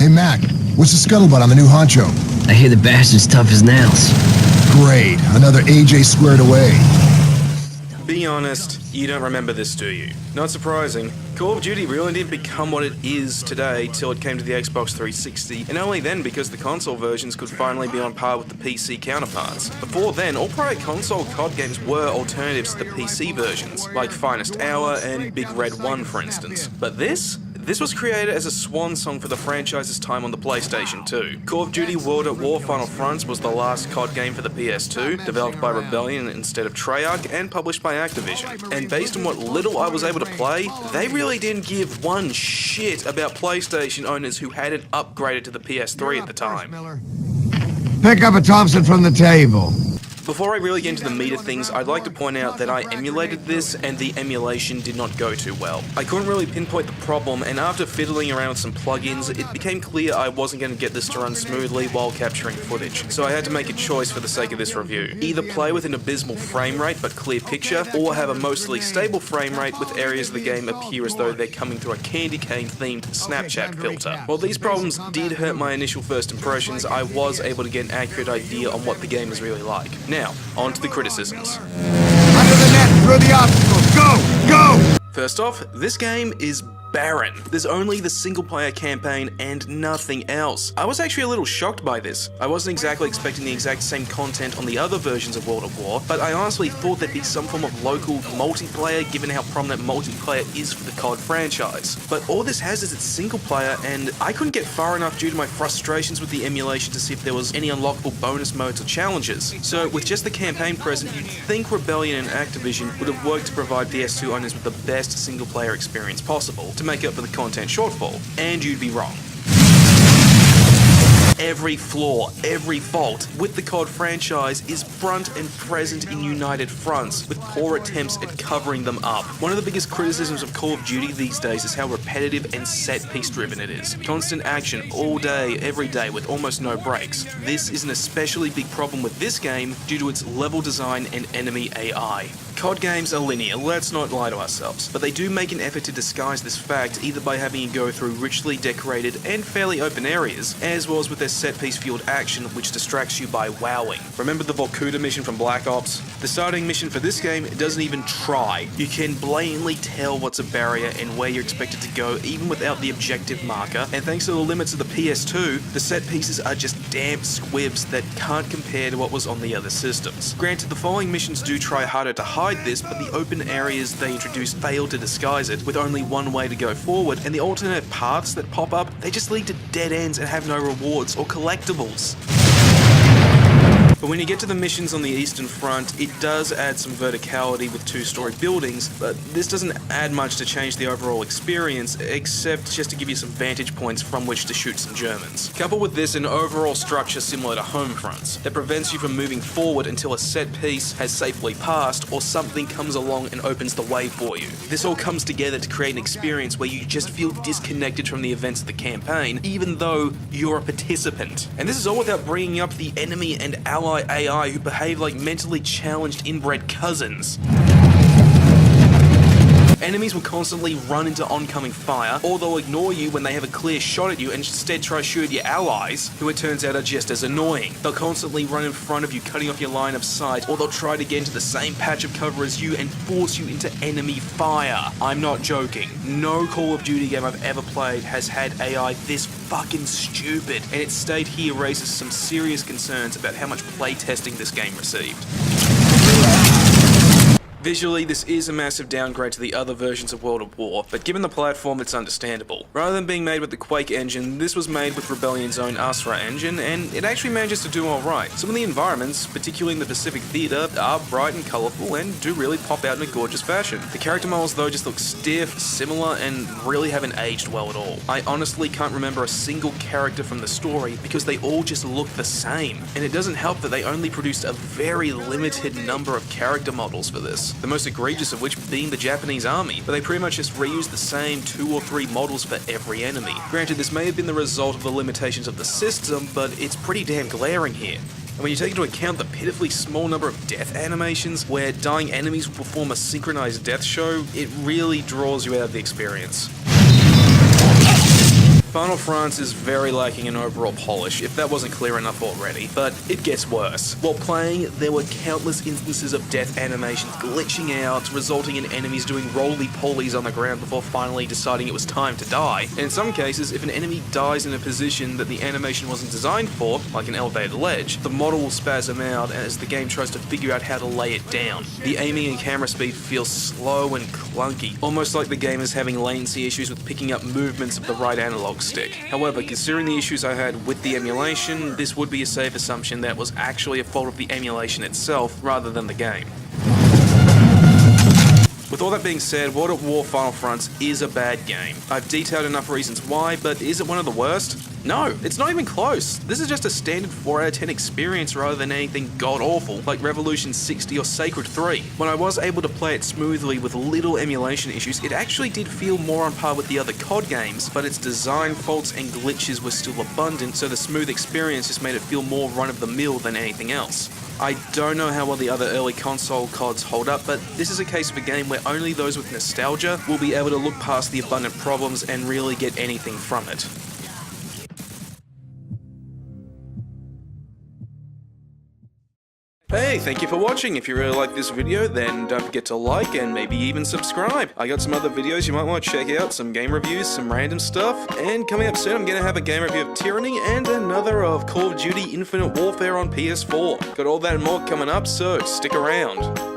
Hey Mac, what's the scuttlebutt on the new honcho? I hear the bastard's tough as nails. Great, another AJ squared away. Be honest, you don't remember this, do you? Not surprising. Call of Duty really didn't become what it is today till it came to the Xbox 360, and only then because the console versions could finally be on par with the PC counterparts. Before then, all prior console COD games were alternatives to the PC versions, like Finest Hour and Big Red 1 for instance. But this was created as a swan song for the franchise's time on the PlayStation 2. Call of Duty World at War Final Fronts was the last COD game for the PS2, developed by Rebellion instead of Treyarch, and published by Activision. And based on what little I was able to play, they really didn't give one shit about PlayStation owners who hadn't upgraded to the PS3 at the time. Pick up a Thompson from the table. Before I really get into the meat of things, I'd like to point out that I emulated this, and the emulation did not go too well. I couldn't really pinpoint the problem, and after fiddling around with some plugins, it became clear I wasn't going to get this to run smoothly while capturing footage. So I had to make a choice for the sake of this review. Either play with an abysmal frame rate but clear picture, or have a mostly stable frame rate with areas of the game appear as though they're coming through a candy cane themed Snapchat filter. While these problems did hurt my initial first impressions, I was able to get an accurate idea on what the game is really like. Now, on to the criticisms. Under the net, through the obstacles. Go! Go! First off, this game is barren. There's only the single-player campaign and nothing else. I was actually a little shocked by this. I wasn't exactly expecting the exact same content on the other versions of World at War, but I honestly thought there'd be some form of local multiplayer given how prominent multiplayer is for the COD franchise. But all this has is its single-player, and I couldn't get far enough due to my frustrations with the emulation to see if there was any unlockable bonus modes or challenges. So with just the campaign present, you'd think Rebellion and Activision would have worked to provide PS2 owners with the best single-player experience possible to make up for the content shortfall, and you'd be wrong. Every flaw, every fault with the COD franchise is front and present in united fronts, with poor attempts at covering them up. One of the biggest criticisms of Call of Duty these days is how repetitive and set-piece driven it is. Constant action all day, every day, with almost no breaks. This is an especially big problem with this game due to its level design and enemy AI. COD games are linear, let's not lie to ourselves, but they do make an effort to disguise this fact either by having you go through richly decorated and fairly open areas, as well as with their set-piece fueled action which distracts you by wowing. Remember the Vorkuta mission from Black Ops? The starting mission for this game doesn't even try. You can blatantly tell what's a barrier and where you're expected to go even without the objective marker, and thanks to the limits of the PS2, the set pieces are just damp squibs that can't compare to what was on the other systems. Granted, the following missions do try harder to hide this, but the open areas they introduce fail to disguise it, with only one way to go forward, and the alternate paths that pop up, they just lead to dead ends and have no rewards or collectibles. But when you get to the missions on the Eastern Front, it does add some verticality with two-story buildings, but this doesn't add much to change the overall experience, except just to give you some vantage points from which to shoot some Germans. Couple with this an overall structure similar to home fronts, that prevents you from moving forward until a set piece has safely passed, or something comes along and opens the way for you. This all comes together to create an experience where you just feel disconnected from the events of the campaign, even though you're a participant. And this is all without bringing up the enemy and ally AI who behave like mentally challenged inbred cousins. Enemies will constantly run into oncoming fire, or they'll ignore you when they have a clear shot at you and instead try to shoot your allies, who it turns out are just as annoying. They'll constantly run in front of you, cutting off your line of sight, or they'll try to get into the same patch of cover as you and force you into enemy fire. I'm not joking. No Call of Duty game I've ever played has had AI this fucking stupid, and its state here raises some serious concerns about how much playtesting this game received. Visually, this is a massive downgrade to the other versions of World at War, but given the platform, it's understandable. Rather than being made with the Quake engine, this was made with Rebellion's own Asura engine, and it actually manages to do alright. Some of the environments, particularly in the Pacific Theater, are bright and colourful and do really pop out in a gorgeous fashion. The character models though just look stiff, similar, and really haven't aged well at all. I honestly can't remember a single character from the story because they all just look the same, and it doesn't help that they only produced a very limited number of character models for this. The most egregious of which being the Japanese army, but they pretty much just reused the same 2 or 3 models for every enemy. Granted, this may have been the result of the limitations of the system, but it's pretty damn glaring here. And when you take into account the pitifully small number of death animations, where dying enemies will perform a synchronized death show, it really draws you out of the experience. Final France is very lacking in overall polish, if that wasn't clear enough already, but it gets worse. While playing, there were countless instances of death animations glitching out, resulting in enemies doing roly-polies on the ground before finally deciding it was time to die. And in some cases, if an enemy dies in a position that the animation wasn't designed for, like an elevated ledge, the model will spasm out as the game tries to figure out how to lay it down. The aiming and camera speed feels slow and clunky, almost like the game is having latency issues with picking up movements of the right analog stick. However, considering the issues I had with the emulation, this would be a safe assumption that was actually a fault of the emulation itself rather than the game. With all that being said, World at War Final Fronts is a bad game. I've detailed enough reasons why, but is it one of the worst? No, it's not even close. This is just a standard 4 out of 10 experience rather than anything god-awful like Revolution 60 or Sacred 3. When I was able to play it smoothly with little emulation issues, it actually did feel more on par with the other COD games, but its design faults and glitches were still abundant, so the smooth experience just made it feel more run-of-the-mill than anything else. I don't know how well the other early console CODs hold up, but this is a case of a game where only those with nostalgia will be able to look past the abundant problems and really get anything from it. Hey, thank you for watching. If you really like this video, then don't forget to like and maybe even subscribe. I got some other videos you might want to check out, some game reviews, some random stuff, and coming up soon I'm going to have a game review of Tyranny and another of Call of Duty Infinite Warfare on PS4. Got all that and more coming up, so stick around.